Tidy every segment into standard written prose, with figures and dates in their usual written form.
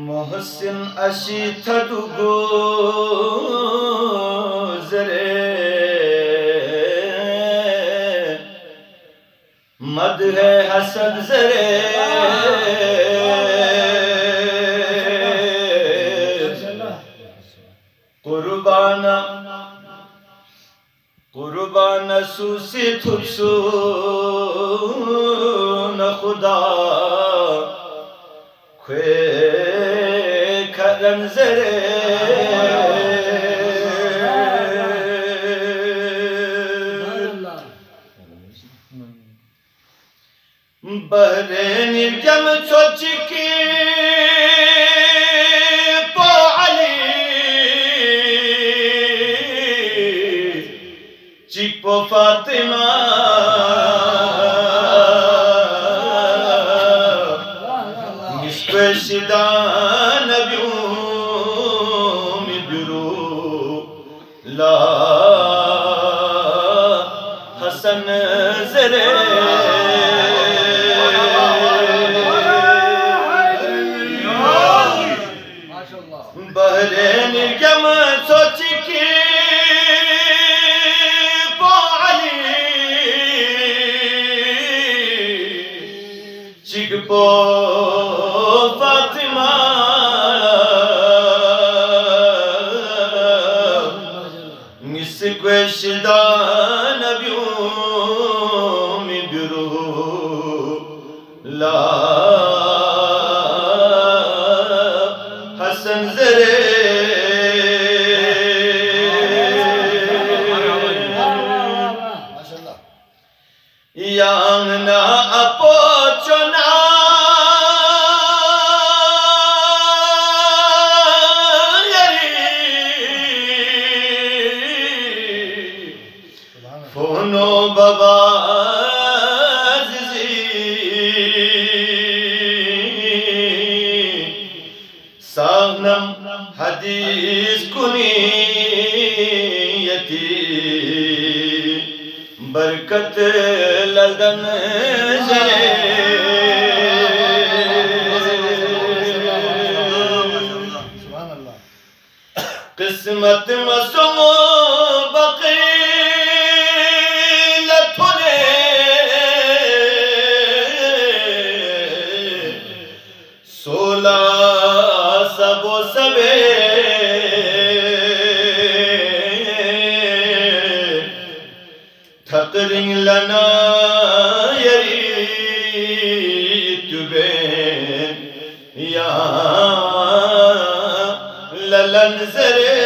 मोहसिन अशी थदुगो जरे मद है हसद जरे कुर्बान सूसी थुसू न खुदा खे खरन जरे बहरे निर्जम सोच की चिपो फातिमा निष्पेशिदा नबियों में बिरू ला हसन जरे बहरे निर्गम सोच की चिगपो फातिमा निस्क्वेशिदा नबियों में बिरू ला हसन जरे यांगना अपो चुना फोनो बाबा सागनम हदीस कुनियती बरकत लदन जरे किस्मत मसूमो बकी लथुने सोला सबो सबे थकरिंग लना यरी तुबे या ललन जरे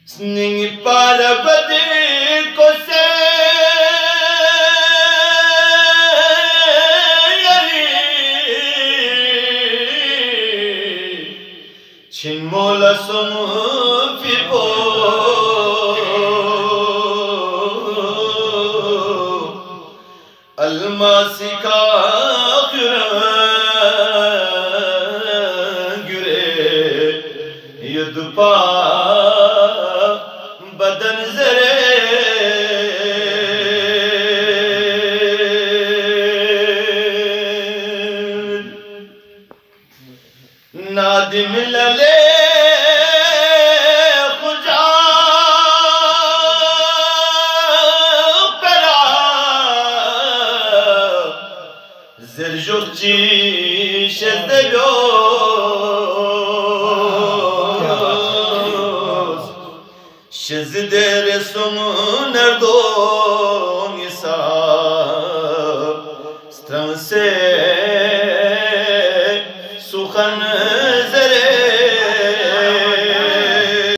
स्निंग पार बदे को से छिन्मोला सुनु फिबो अलमासी का गुरे युद्धपा बदन जरे नादिम लले खुजा परा zerjoci şezdelos şezde resum nerdon isa